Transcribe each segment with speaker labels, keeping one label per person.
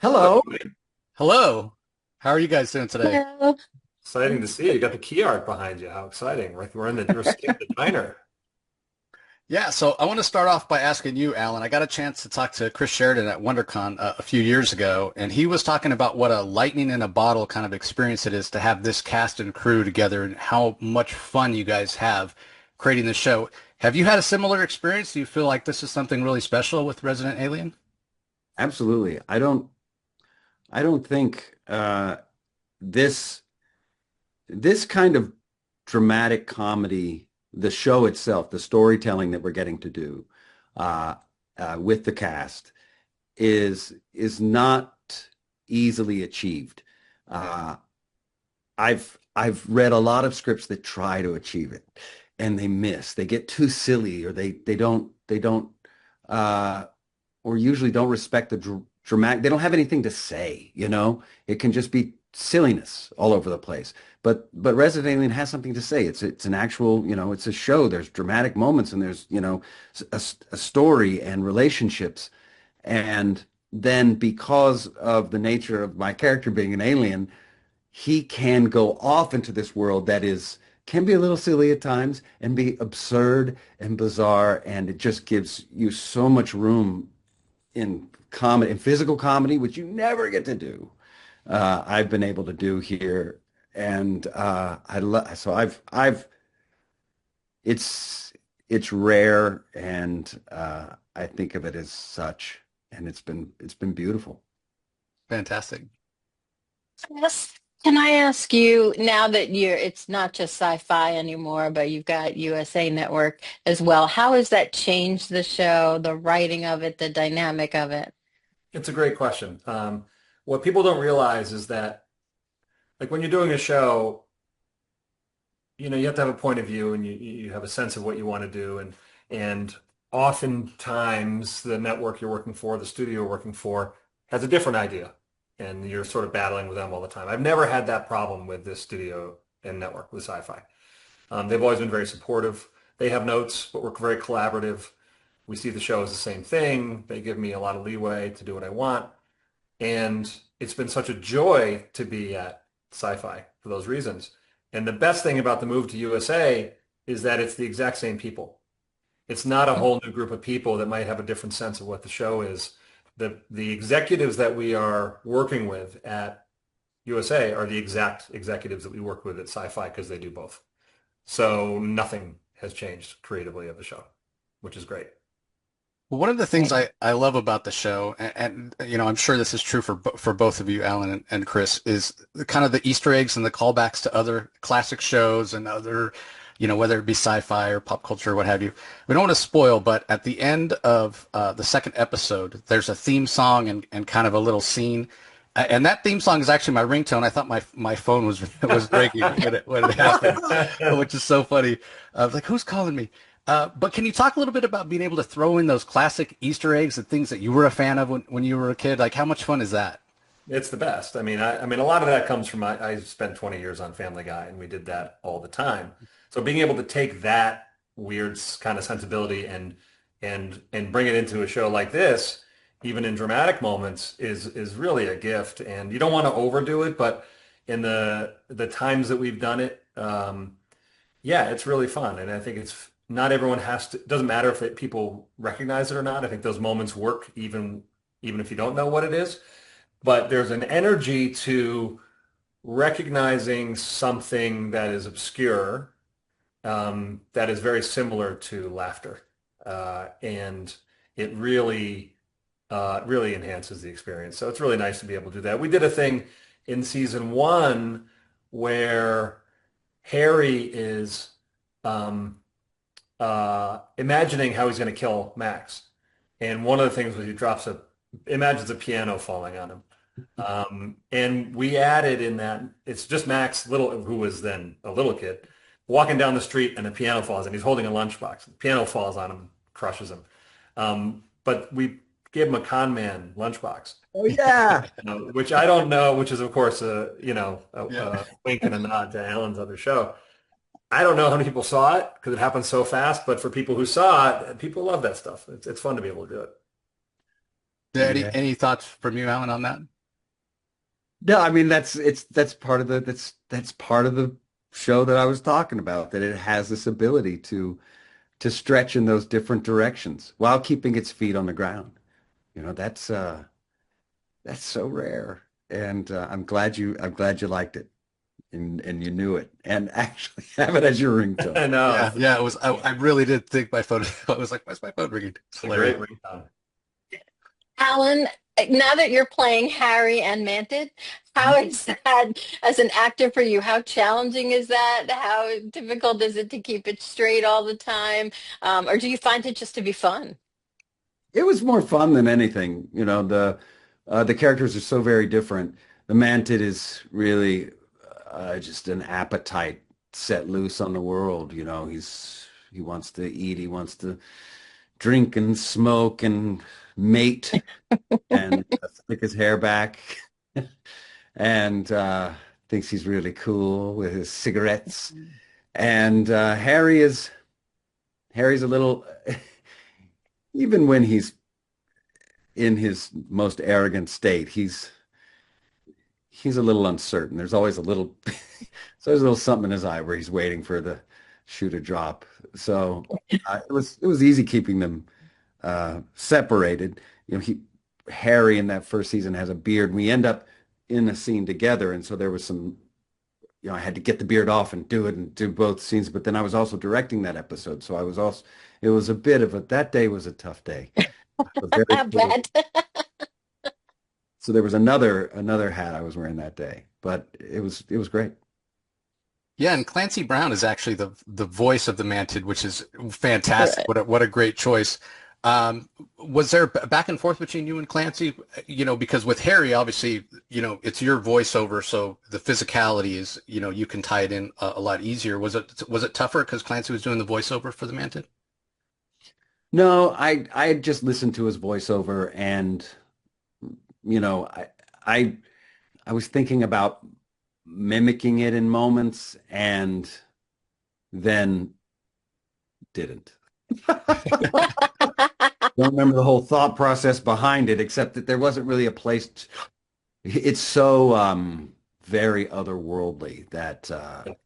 Speaker 1: Hello,
Speaker 2: Hello.
Speaker 1: everybody.
Speaker 2: Hello. How are you guys doing today?
Speaker 3: Hello.
Speaker 1: Exciting to see you. You got the key art behind you. How exciting. We're sitting in the diner.
Speaker 2: Yeah, so I want to start off by asking you, Alan. I got a chance to talk to Chris Sheridan at WonderCon a few years ago, and he was talking about what a lightning in a bottle kind of experience it is to have this cast and crew together and how much fun you guys have creating the show. Have you had a similar experience? Do you feel like this is something really special with Resident Alien?
Speaker 3: Absolutely. I don't think this this kind of dramatic comedy, the show itself, the storytelling that we're getting to do uh, with the cast is not easily achieved. Uh, I've read a lot of scripts that try to achieve it and they miss. They get too silly or they don't uh, or usually don't respect the dramatic. They don't have anything to say, you know? It can just be silliness all over the place. But Resident Alien has something to say. It's an actual, it's a show. There's dramatic moments and there's, a story and relationships. And then because of the nature of my character being an alien, he can go off into this world that is can be a little silly at times and be absurd and bizarre, and it just gives you so much room in comedy, in physical comedy, which you never get to do. I've been able to do here, and I love. So it's it's rare, and I think of it as such, and it's been beautiful.
Speaker 2: Fantastic.
Speaker 4: Yes. Can I ask you now that it's not just sci-fi anymore, but you've got USA Network as well. How has that changed the show, the writing of it, the dynamic of it?
Speaker 1: It's a great question. What people don't realize is that, like, when you're doing a show, you have to have a point of view and you have a sense of what you want to do. And oftentimes the network you're working for, the studio you're working for, has a different idea. And you're sort of battling with them all the time. I've never had that problem with this studio and network with sci-fi. They've always been very supportive. They have notes, but we're very collaborative. We see the show as the same thing. They give me a lot of leeway to do what I want. And it's been such a joy to be at Sci-Fi for those reasons. And the best thing about the move to USA is that it's the exact same people. It's not a whole new group of people that might have a different sense of what the show is. The executives that we are working with at USA are the exact executives that we work with at Sci-Fi because they do both. So nothing has changed creatively of the show, which is great.
Speaker 2: Well, one of the things
Speaker 4: Right.
Speaker 2: I love about the show, I'm sure this is true for for both of you, Alan and Chris, is the kind of the Easter eggs and the callbacks to other classic shows and other, whether it be sci-fi or pop culture or what have you. We don't want to spoil, but at the end of the second episode, there's a theme song and kind of a little scene. And that theme song is actually my ringtone. I thought my phone was breaking when it happened, which is so funny. I was like, "Who's calling me?" But can you talk a little bit about being able to throw in those classic Easter eggs and things that you were a fan of when you were a kid? Like, how much fun is that?
Speaker 1: It's the best. I mean, a lot of that comes from I spent 20 years on Family Guy, and we did that all the time. So being able to take that weird kind of sensibility and bring it into a show like this, even in dramatic moments, is really a gift. And you don't want to overdo it, but in the times that we've done it, yeah, it's really fun. And I think it's not everyone has to. It doesn't matter if people recognize it or not. I think those moments work even if you don't know what it is. But there's an energy to recognizing something that is obscure, that is very similar to laughter. And it really enhances the experience. So it's really nice to be able to do that. We did a thing in season one where Harry is um, imagining how he's going to kill Max. And one of the things was he imagines a piano falling on him. And we added in that it's just Max little, who was then a little kid, walking down the street and the piano falls and he's holding a lunchbox. The piano falls on him, crushes him. But we gave him a con man lunchbox,
Speaker 3: Oh yeah.
Speaker 1: which I don't know, which is of course
Speaker 2: Yeah.
Speaker 1: a wink and a nod to Alan's other show. I don't know how many people saw it because it happened so fast, but for people who saw it, people love that stuff. It's fun to be able to do it.
Speaker 2: Any
Speaker 3: Yeah.
Speaker 2: any thoughts from you, Alan, on that?
Speaker 3: No, I mean that's part of that's part of the show that I was talking about, that it has this ability to stretch in those different directions while keeping its feet on the ground. You know, that's so rare. And I'm glad you liked it and you knew it and actually have it as your ringtone.
Speaker 1: I know.
Speaker 2: Yeah, yeah, it was. I really did think my phone. I was like, "Why's my phone ringing?" It's
Speaker 1: It's a great
Speaker 2: hilarious.
Speaker 1: ringtone.
Speaker 4: Alan, now that you're playing Harry and Mantid, how is that as an actor for you? How challenging is that? How difficult is it to keep it straight all the time? Or do you find it just to be fun?
Speaker 3: It was more fun than anything. The characters are so very different. The Mantid is really just an appetite set loose on the world. He wants to eat, he wants to drink and smoke and mate and stick his hair back and thinks he's really cool with his cigarettes. And Harry's a little even when he's in his most arrogant state, he's a little uncertain. There's always a little so there's a little something in his eye where he's waiting for the shoe to drop. So it was easy keeping them separated. Harry in that first season has a beard. We end up in a scene together, and so there was some. I had to get the beard off and do it and do both scenes. But then I was also directing that episode, so I was also. It was a bit of a. That day was a tough day. A very
Speaker 4: I
Speaker 3: cool.
Speaker 4: bet.
Speaker 3: So there was another hat I was wearing that day, but it was great.
Speaker 2: Yeah, and Clancy Brown is actually the voice of the Mantid, which is fantastic.
Speaker 4: Right.
Speaker 2: What a great choice. Was there back and forth between you and Clancy? Because with Harry, obviously, it's your voiceover, so the physicality is, you can tie it in a lot easier. Was it tougher because Clancy was doing the voiceover for the Mantid?
Speaker 3: No, I had just listened to his voiceover, and you know, I I I was thinking about mimicking it in moments and then didn't. Don't remember the whole thought process behind it, except that there wasn't really a place. It's so very otherworldly that, and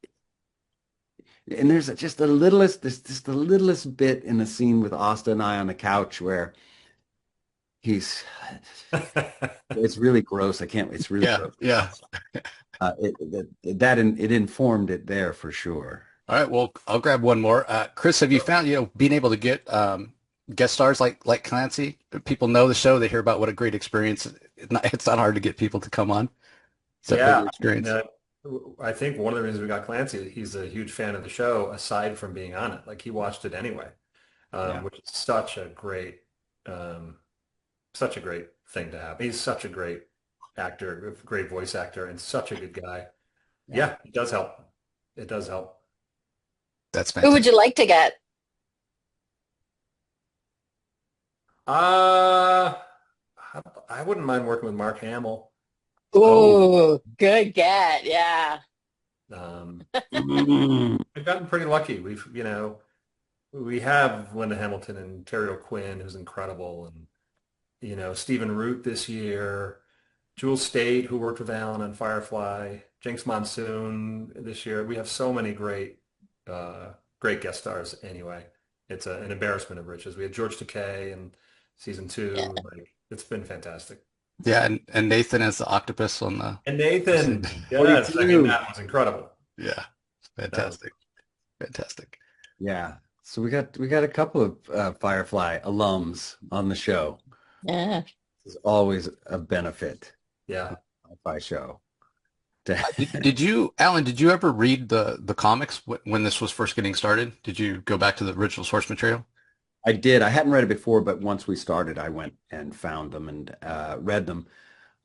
Speaker 3: there's just the littlest bit in the scene with Asta and I on the couch where he's, it's really gross. I can't, it's really
Speaker 2: Yeah,
Speaker 3: gross.
Speaker 2: yeah.
Speaker 3: It informed it there for sure.
Speaker 2: All right, well, I'll grab one more. Chris, have you found, being able to get guest stars like Clancy? People know the show, they hear about what a great experience. It's not hard to get people to come on. It's that been
Speaker 1: Yeah,
Speaker 2: your
Speaker 1: I mean,
Speaker 2: experience?
Speaker 1: I think one of the reasons we got Clancy, he's a huge fan of the show, aside from being on it. Like he watched it anyway,
Speaker 3: Yeah.
Speaker 1: which is um, such a great thing to have. He's such a great actor, a great voice actor, and such a good guy.
Speaker 3: Yeah.
Speaker 1: Yeah, it does help. It does help.
Speaker 2: That's
Speaker 4: Who would
Speaker 2: fantastic.
Speaker 4: you like to get?
Speaker 1: Uh, I wouldn't mind working with Mark Hamill.
Speaker 3: Oh.
Speaker 4: Ooh, good get. Yeah.
Speaker 1: Um,
Speaker 3: Mm.
Speaker 1: we've gotten pretty lucky. We have Linda Hamilton and Terry O'Quinn, who's incredible, and Stephen Root this year, Jules State, who worked with Alan on Firefly, Jinx Monsoon this year. We have so many great guest stars. Anyway, it's an embarrassment of riches. We had George Takei in season
Speaker 4: Yeah.
Speaker 1: two. Like it's been fantastic.
Speaker 2: Yeah, and Nathan as the octopus on the
Speaker 1: And
Speaker 2: scene.
Speaker 1: Nathan, yes, I mean
Speaker 3: 42.
Speaker 1: that was incredible.
Speaker 2: Yeah,
Speaker 1: That was
Speaker 2: fantastic. Fantastic.
Speaker 3: Yeah. So we got a couple of Firefly alums on the show.
Speaker 4: Yeah.
Speaker 3: It's always a benefit.
Speaker 1: yeah.
Speaker 3: Sci-fi show. To-
Speaker 2: Alan, did you ever read the comics when this was first getting started? Did you go back to the original source material?
Speaker 3: I did. I hadn't read it before, but once we started, I went and found them and read them.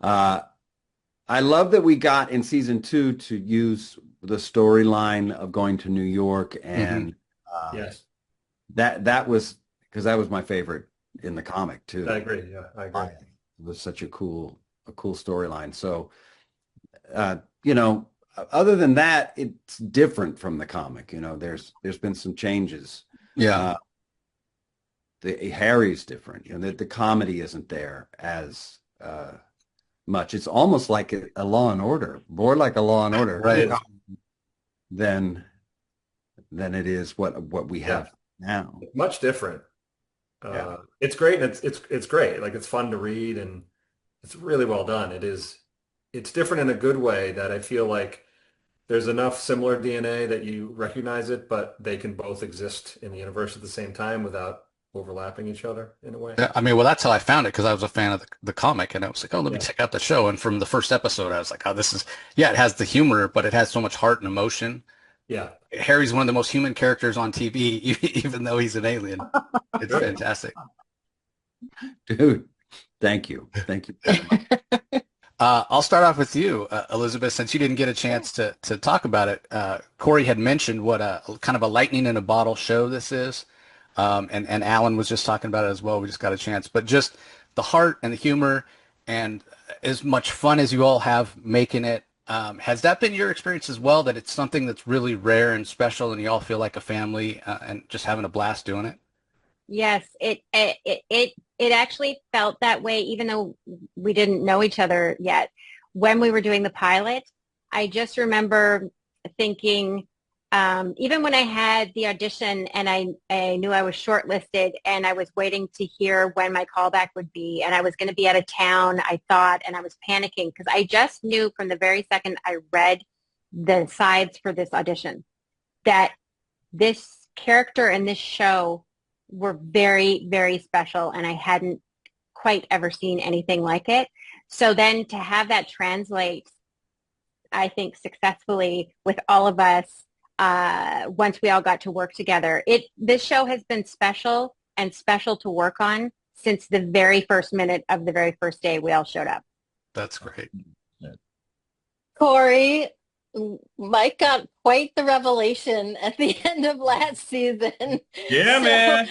Speaker 3: Uh, I love that we got in season two to use the storyline of going to New York,
Speaker 2: Hmm.
Speaker 3: and uh,
Speaker 1: Yes,
Speaker 3: that was because that was my favorite in the comic
Speaker 1: I
Speaker 3: too.
Speaker 1: agree. Yeah, I agree.
Speaker 3: It was such a cool storyline. So, uh, you know, other than that, it's different from the comic. There's been some changes.
Speaker 2: Yeah.
Speaker 3: Uh, the Harry's different. The comedy isn't there as much. It's almost like a Law and Order, more like a Law and Order
Speaker 2: Right.
Speaker 3: than it is what we have now.
Speaker 1: Much different.
Speaker 3: Yeah.
Speaker 1: It's great, and it's great. Like it's fun to read, and it's really well done. It's different in a good way that I feel like there's enough similar DNA that you recognize it, but they can both exist in the universe at the same time without overlapping each other in a way.
Speaker 2: Yeah, I mean, well, that's how I found it because I was a fan of the comic, and I was like, oh, let me
Speaker 1: Yeah.
Speaker 2: check out the show. And from the first episode, I was like, oh, this is, yeah, it has the humor, but it has so much heart and emotion.
Speaker 1: Yeah.
Speaker 2: Harry's one of the most human characters on TV, even though he's an alien. It's
Speaker 1: Sure.
Speaker 2: fantastic.
Speaker 3: Dude, thank you. Thank you very much.
Speaker 2: I'll start off with you, Elizabeth, since you didn't get a chance to talk about it. Corey had mentioned what a kind of a lightning in a bottle show this is. And Alan was just talking about it as well. We just got a chance, but just the heart and the humor and as much fun as you all have making it. Has that been your experience as well, that it's something that's really rare and special and you all feel like a family and just having a blast doing it?
Speaker 5: Yes, it actually felt that way, even though we didn't know each other yet. When we were doing the pilot, I just remember thinking, even when I had the audition and I knew I was shortlisted and I was waiting to hear when my callback would be, and I was going to be out of town, I thought, and I was panicking because I just knew from the very second I read the sides for this audition that this character and this show were very, very special, and I hadn't quite ever seen anything like it. So then to have that translate, I think, successfully with all of us, once we all got to work together, this show has been special and special to work on since the very first minute of the very first day we all showed up.
Speaker 2: That's great.
Speaker 4: Corey, Mike got quite the revelation at the end of last season.
Speaker 6: Yeah, man.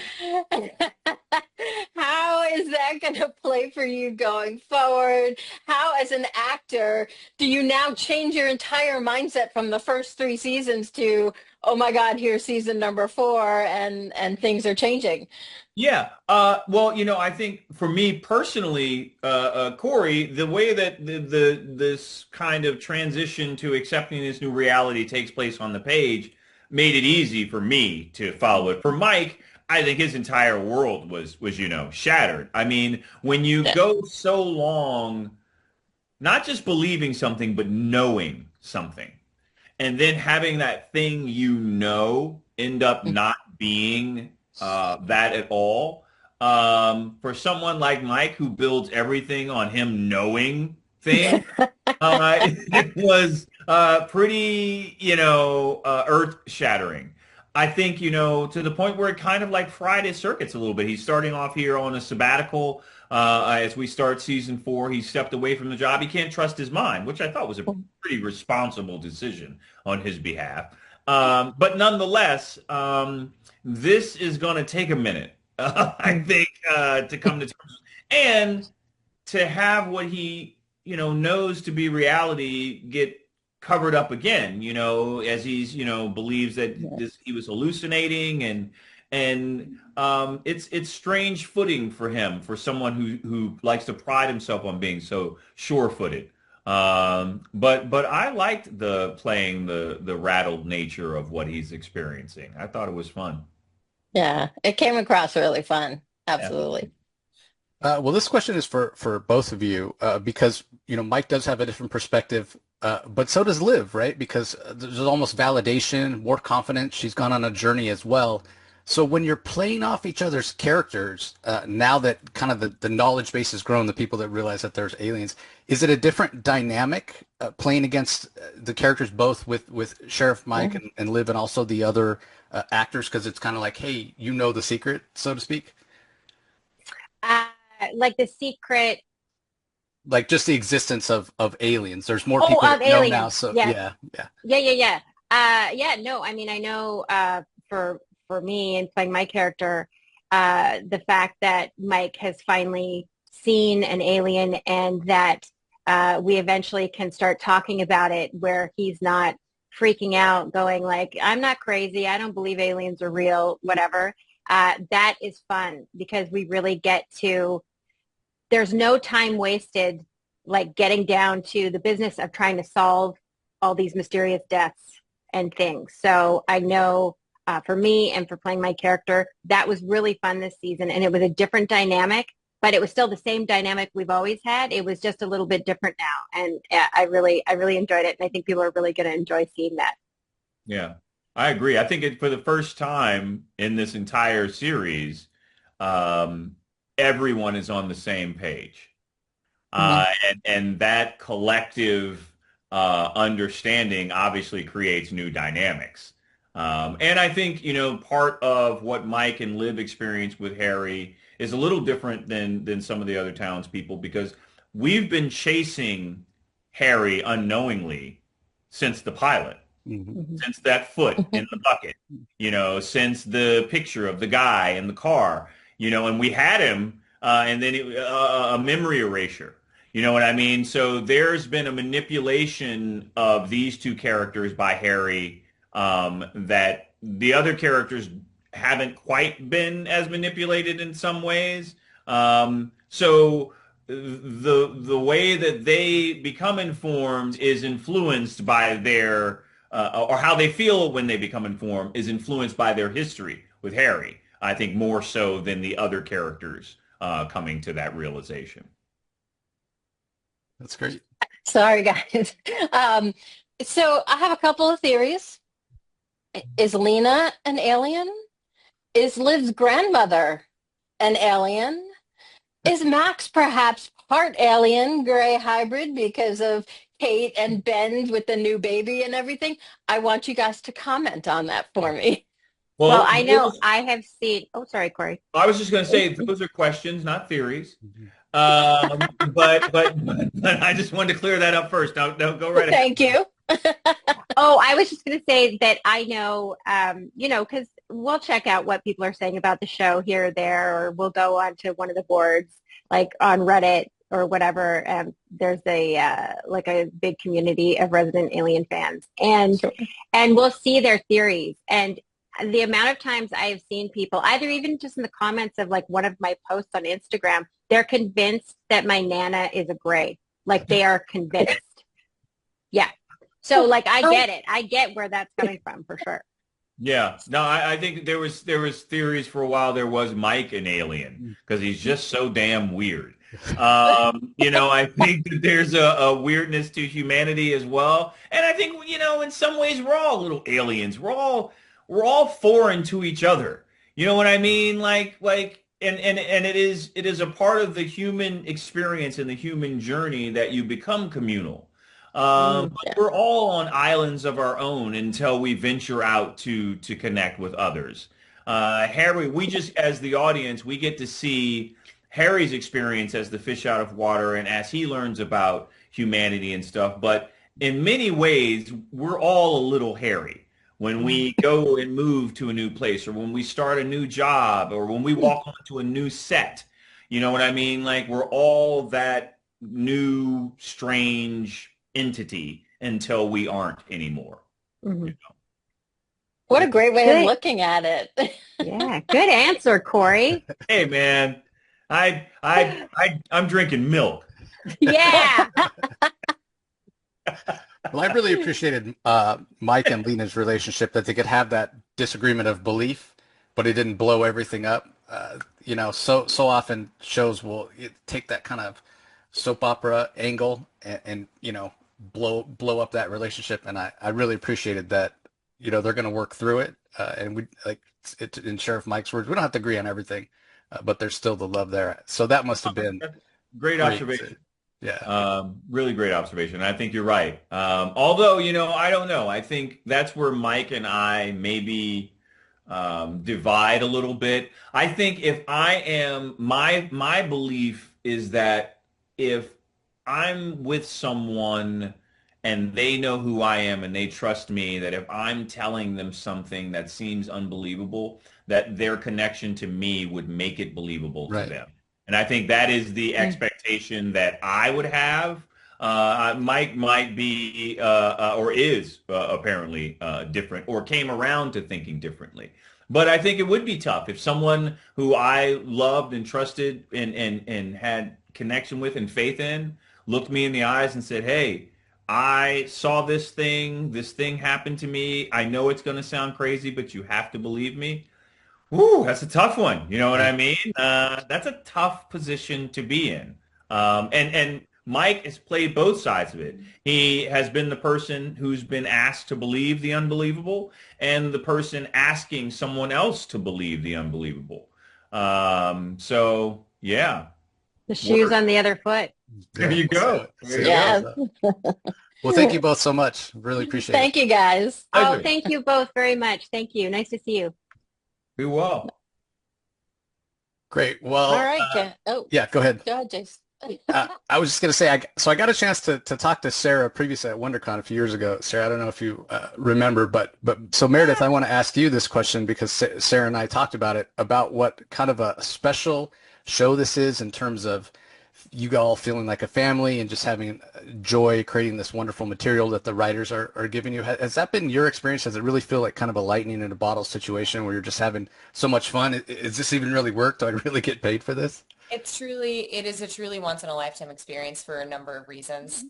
Speaker 4: How is that going to play for you going forward? How, as an actor, do you now change your entire mindset from the first 3 seasons to, oh my God, here's season number 4 and things are changing?
Speaker 6: Yeah. Well, I think for me personally, Corey, the way that this kind of transition to accepting this new reality takes place on the page made it easy for me to follow it. For Mike, I think his entire world was shattered. I mean, when you go so long, not just believing something, but knowing something, and then having that thing end up not being that at all. For someone like Mike, who builds everything on him knowing things, it was pretty, earth-shattering. I think, to the point where it kind of like fried his circuits a little bit. He's starting off here on a sabbatical. As we start season 4, he stepped away from the job. He can't trust his mind, which I thought was a pretty responsible decision on his behalf. But nonetheless, this is going to take a minute, I think, to come to terms and to have what he, knows to be reality get covered up again, as he's, believes that he was hallucinating and it's strange footing for him, for someone who likes to pride himself on being so sure-footed. But I liked playing the rattled nature of what he's experiencing. I thought it was fun.
Speaker 4: Yeah, it came across really fun. Absolutely.
Speaker 2: Well, this question is for both of you because, Mike does have a different perspective, but so does Liv, right? Because there's almost validation, more confidence. She's gone on a journey as well. So when you're playing off each other's characters, now that kind of the knowledge base has grown, the people that realize that there's aliens, is it a different dynamic playing against the characters, both with Sheriff Mike and Liv and also the other actors? Because it's kind of like, hey, the secret, so to speak?
Speaker 5: Like the secret.
Speaker 2: Like just the existence of aliens. There's more people
Speaker 5: of
Speaker 2: that know
Speaker 5: aliens.
Speaker 2: now. So
Speaker 5: Yeah.
Speaker 2: yeah.
Speaker 5: No, I mean, I know for me and playing my character, the fact that Mike has finally seen an alien and that we eventually can start talking about it, where he's not freaking out going like, I'm not crazy, I don't believe aliens are real, whatever. That is fun because we really get to, there's no time wasted like getting down to the business of trying to solve all these mysterious deaths and things. So I know for me and for playing my character, that was really fun this season. And it was a different dynamic, but it was still the same dynamic we've always had. It was just a little bit different now. And I really enjoyed it. And I think people are really going to enjoy seeing that.
Speaker 6: Yeah, I agree. I think for the first time in this entire series, everyone is on the same page. And that collective understanding obviously creates new dynamics. And I think, part of what Mike and Liv experienced with Harry is a little different than some of the other townspeople, because we've been chasing Harry unknowingly since the pilot, since that foot in the bucket, since the picture of the guy in the car, and we had him, and then a memory erasure. You know what I mean? So there's been a manipulation of these two characters by Harry that the other characters haven't quite been as manipulated in some ways. So the way that they become informed is influenced by their, or how they feel when they become informed is influenced by their history with Harry, I think more so than the other characters coming to that realization.
Speaker 2: That's great.
Speaker 4: Sorry, guys. So I have a couple of theories. Is Lena an alien? Is Liv's grandmother an alien? Is Max perhaps part alien, gray hybrid because of Kate and Ben with the new baby and everything? I want you guys to comment on that for me.
Speaker 5: Well, I know I have seen. Oh, sorry, Corey.
Speaker 6: I was just going to say those are questions, not theories. But I just wanted to clear that up first. No, go right ahead.
Speaker 4: Thank you.
Speaker 5: Oh, I was just going to say that I know, because we'll check out what people are saying about the show here or there, or we'll go onto one of the boards, like on Reddit or whatever. There's a big community of resident alien fans, and we'll see their theories. And the amount of times I have seen people, either even just in the comments of like one of my posts on Instagram, they're convinced that my Nana is a gray. Like they are convinced. Yeah. So like I get it. I get where that's coming from for sure.
Speaker 6: Yeah. No, I think there was theories for a while. There was Mike an alien because he's just so damn weird. I think that there's a weirdness to humanity as well. And I think, in some ways we're all little aliens. We're all foreign to each other. You know what I mean? And it is a part of the human experience and the human journey that you become communal. But we're all on islands of our own until we venture out to connect with others. Harry, as the audience, we get to see Harry's experience as the fish out of water and as he learns about humanity and stuff. But in many ways, we're all a little Harry. When we go and move to a new place, or when we start a new job, or when we walk onto a new set, you know what I mean? Like we're all that new, strange entity until we aren't anymore.
Speaker 5: Mm-hmm.
Speaker 4: What a great way of looking at it.
Speaker 5: Yeah, good answer, Corey.
Speaker 6: Hey, man, I'm drinking milk.
Speaker 5: Yeah.
Speaker 2: Well, I really appreciated Mike and Lena's relationship, that they could have that disagreement of belief, but it didn't blow everything up. So often shows will take that kind of soap opera angle and blow up that relationship. And I really appreciated that, they're going to work through it. And we in Sheriff Mike's words, we don't have to agree on everything, but there's still the love there. So that must have been
Speaker 6: great observation.
Speaker 2: Yeah.
Speaker 6: Really great observation. I think you're right. Although, I don't know. I think that's where Mike and I maybe divide a little bit. I think if I am, my belief is that if I'm with someone and they know who I am and they trust me, that if I'm telling them something that seems unbelievable, that their connection to me would make it believable to them. And I think that is the expectation that I would have. Mike might be or is apparently different, or came around to thinking differently. But I think it would be tough if someone who I loved and trusted and had connection with and faith in looked me in the eyes and said, "Hey, I saw this thing. This thing happened to me. I know it's going to sound crazy, but you have to believe me." Woo, that's a tough one. You know what I mean? That's a tough position to be in. And Mike has played both sides of it. He has been the person who's been asked to believe the unbelievable, and the person asking someone else to believe the unbelievable. So yeah,
Speaker 5: The shoes
Speaker 6: work.
Speaker 5: on the other foot.
Speaker 6: There you go. There you
Speaker 4: Yeah.
Speaker 6: go.
Speaker 2: Well, thank you both so much. Really appreciate it.
Speaker 4: Thank you, guys.
Speaker 5: Oh,
Speaker 6: Pleasure.
Speaker 5: thank you both very much. Thank you. Nice to see you.
Speaker 6: Be well.
Speaker 2: Great. Well,
Speaker 4: All right.
Speaker 2: yeah, go ahead.
Speaker 4: Go ahead, Jace.
Speaker 2: I was just going to say, so I got a chance to talk to Sarah previously at WonderCon a few years ago. Sarah, I don't know if you remember, but so Meredith, I want to ask you this question because Sarah and I talked about it, about what kind of a special show this is in terms of you all feeling like a family and just having joy creating this wonderful material that the writers are giving you. Has that been your experience? Does it really feel like kind of a lightning in a bottle situation where you're just having so much fun? Is this even really work? Do I really get paid for this?
Speaker 7: It is a truly once in a lifetime experience for a number of reasons.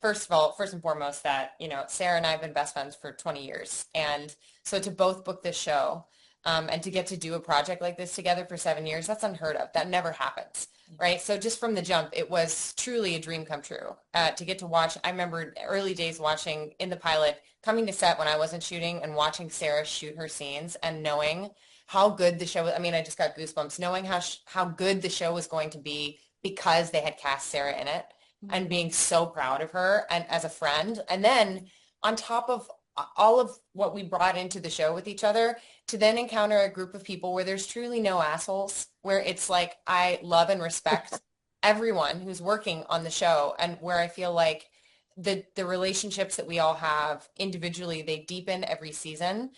Speaker 7: First of all, first and foremost, that, Sarah and I have been best friends for 20 years. And so to both book this show, and to get to do a project like this together for 7 years, that's unheard of. That never happens, right? So just from the jump, it was truly a dream come true, to get to watch. I remember early days watching in the pilot, coming to set when I wasn't shooting and watching Sarah shoot her scenes and knowing how good the show was. I mean, I just got goosebumps knowing how good the show was going to be because they had cast Sarah in it, and being so proud of her and as a friend. And then on top of all of what we brought into the show with each other, to then encounter a group of people where there's truly no assholes, where it's like I love and respect everyone who's working on the show, and where I feel like the relationships that we all have individually, they deepen every season.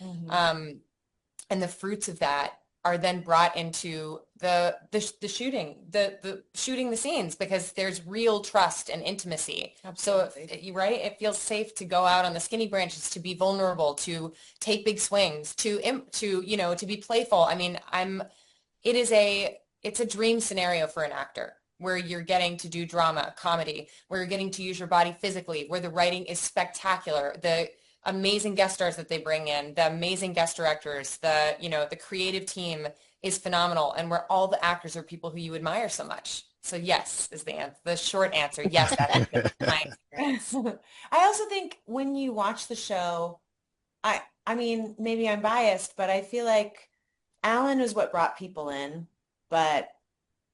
Speaker 7: And the fruits of that are then brought into the shooting, the shooting the scenes, because there's real trust and intimacy.
Speaker 8: Absolutely.
Speaker 7: So you right, it feels safe to go out on the skinny branches, to be vulnerable, to take big swings, to be playful. I mean, it's a dream scenario for an actor, where you're getting to do drama, comedy, where you're getting to use your body physically, where the writing is spectacular, the amazing guest stars that they bring in, the amazing guest directors, the creative team is phenomenal, and where all the actors are people who you admire so much. So yes is the short answer. Yes, that has been my experience.
Speaker 8: I also think when you watch the show, I mean, maybe I'm biased, but I feel like Alan was what brought people in, but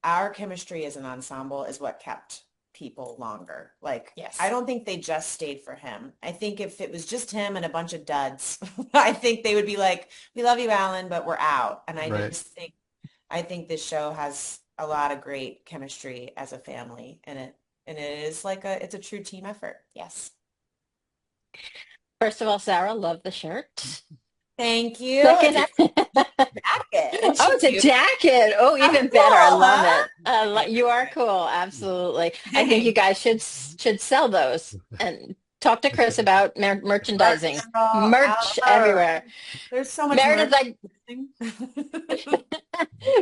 Speaker 8: our chemistry as an ensemble is what kept people longer. Like,
Speaker 7: Yes.
Speaker 8: I don't think they just stayed for him. I think if it was just him and a bunch of duds, I think they would be like, we love you, Alan, but we're out. And I
Speaker 2: Right.
Speaker 8: just think, I think this show has a lot of great chemistry as a family, and it is like it's a true team effort.
Speaker 7: Yes.
Speaker 4: First of all, Sarah, love the shirt.
Speaker 8: Thank you.
Speaker 4: Second,
Speaker 8: Jacket.
Speaker 4: oh, it's a jacket. Oh, even better. I love it. You are cool. Absolutely. I think you guys should sell those and talk to Chris about merchandising. Merch everywhere.
Speaker 8: There's so much
Speaker 4: Meredith,
Speaker 8: merch.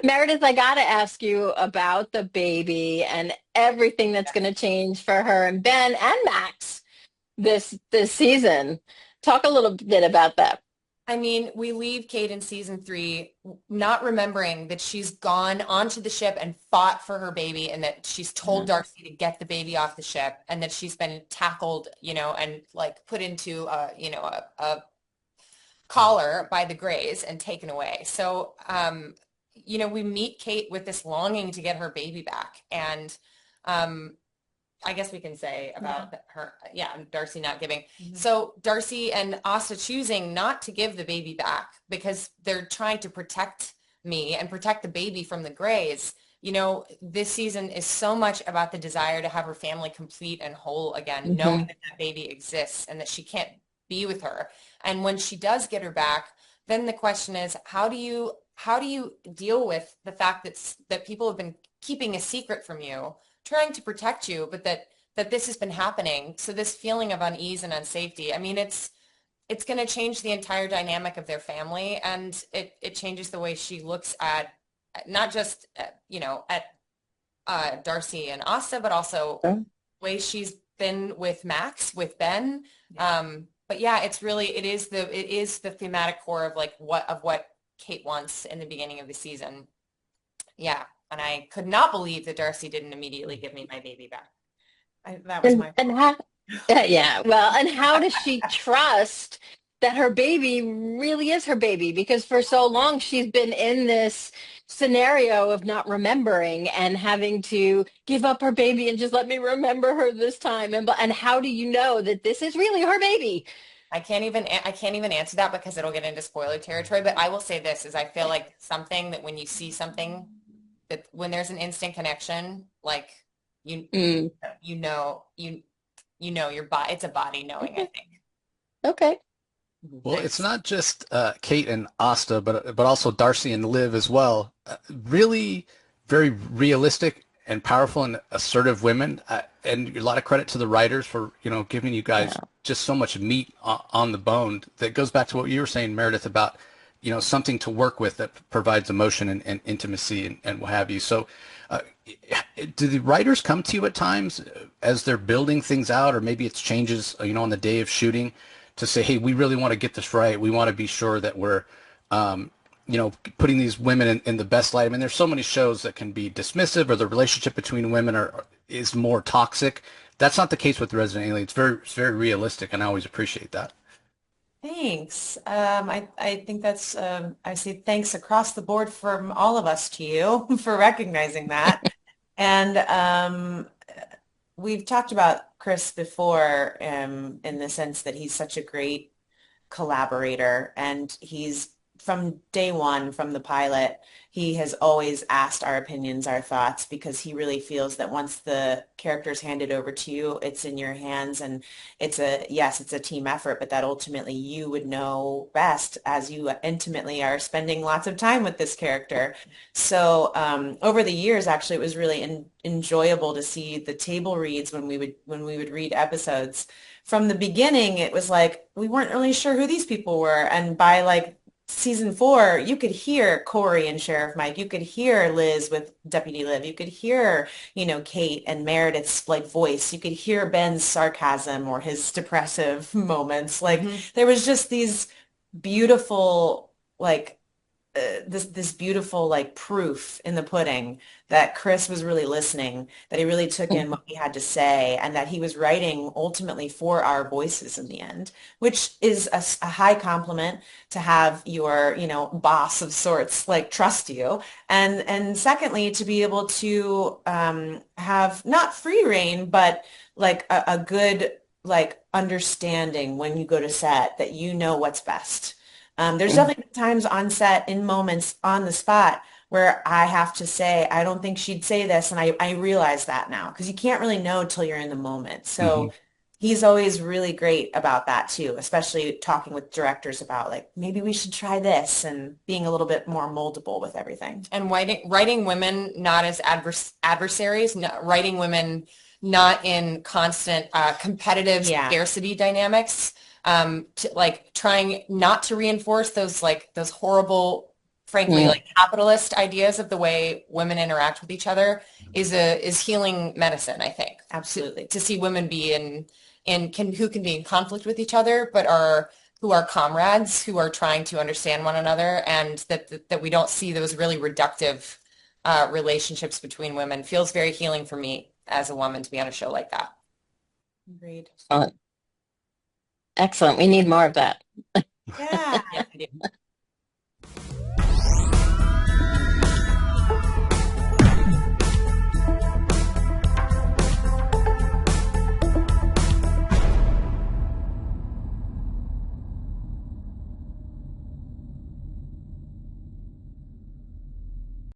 Speaker 4: Meredith, I got to ask you about the baby and everything that's going to change for her and Ben and Max this season. Talk a little bit about that.
Speaker 7: I mean, we leave Kate in season 3 not remembering that she's gone onto the ship and fought for her baby, and that she's told Darcy to get the baby off the ship, and that she's been tackled, and like put into a collar by the Greys and taken away. So, we meet Kate with this longing to get her baby back. And I guess we can say about her, Darcy not giving. So Darcy and Asta choosing not to give the baby back because they're trying to protect me and protect the baby from the Greys. This season is so much about the desire to have her family complete and whole again, knowing that that baby exists and that she can't be with her. And when she does get her back, then the question is, how do you deal with the fact that people have been keeping a secret from you, trying to protect you, but that this has been happening. So this feeling of unease and unsafety, I mean, it's going to change the entire dynamic of their family. And it changes the way she looks at not just, at Darcy and Asta, but also way she's been with Max, with Ben. But yeah, it is the thematic core of like what Kate wants in the beginning of the season. Yeah. And I could not believe that Darcy didn't immediately give me my baby back.
Speaker 8: That was my
Speaker 4: And how, yeah, well, and how does she trust that her baby really is her baby? Because for so long she's been in this scenario of not remembering and having to give up her baby and just let me remember her this time. And how do you know that this is really her baby?
Speaker 7: I can't even answer that because it'll get into spoiler territory, but I will say this is I feel like something that when you see something that when there's an instant connection, like you
Speaker 4: Mm,
Speaker 7: you know your body, it's a body knowing, I think.
Speaker 4: okay.
Speaker 2: Well, it's
Speaker 4: Nice.
Speaker 2: not just Kate and Asta, but also Darcy and Liv as well. Really, very realistic and powerful and assertive women, and a lot of credit to the writers for giving you guys
Speaker 4: Yeah.
Speaker 2: just so much meat on the bone. That goes back to what you were saying, Meredith, about something to work with that provides emotion and intimacy and what have you. So, uh, do the writers come to you at times as they're building things out, or maybe it's changes, on the day of shooting, to say, hey, we really want to get this right. We want to be sure that we're, putting these women in the best light. I mean, there's so many shows that can be dismissive, or the relationship between women is more toxic. That's not the case with Resident Alien. It's very realistic, and I always appreciate that.
Speaker 8: Thanks. I think that's, I say thanks across the board from all of us to you for recognizing that. And we've talked about Chris before, in the sense that he's such a great collaborator, and he's from day one, from the pilot, he has always asked our opinions, our thoughts, because he really feels that once the character's handed over to you, it's in your hands, and yes, it's a team effort, but that ultimately you would know best, as you intimately are spending lots of time with this character. So over the years, actually, it was really enjoyable to see the table reads when we would read episodes. From the beginning, it was like we weren't really sure who these people were, and by like season 4, you could hear Corey and Sheriff Mike. You could hear Liz with Deputy Liv. You could hear, Kate and Meredith's like voice. You could hear Ben's sarcasm or his depressive moments. Like there was just these beautiful, like this beautiful like proof in the pudding that Chris was really listening, that he really took in what we had to say, and that he was writing ultimately for our voices in the end, which is a high compliment to have your, boss of sorts like trust you. And secondly, to be able to have not free reign, but like a good like understanding when you go to set that you know what's best. There's definitely times on set, in moments on the spot, where I have to say, I don't think she'd say this. And I realize that now, because you can't really know till you're in the moment.
Speaker 2: Hmm.
Speaker 8: So he's always really great about that too, especially talking with directors about like, maybe we should try this, and being a little bit more moldable with everything.
Speaker 7: And writing women not as adversaries, writing women not in constant competitive
Speaker 8: Yeah.
Speaker 7: scarcity dynamics, like trying not to reinforce those horrible, frankly,
Speaker 4: Mm.
Speaker 7: like capitalist ideas of the way women interact with each other is healing medicine, I think.
Speaker 8: Absolutely.
Speaker 7: To see women be who can be in conflict with each other, but who are comrades, who are trying to understand one another, and that we don't see those really reductive relationships between women feels very healing for me as a woman to be on a show like that.
Speaker 8: Agreed.
Speaker 4: Excellent. We need more of that.
Speaker 8: Yeah.
Speaker 7: Yeah, I do.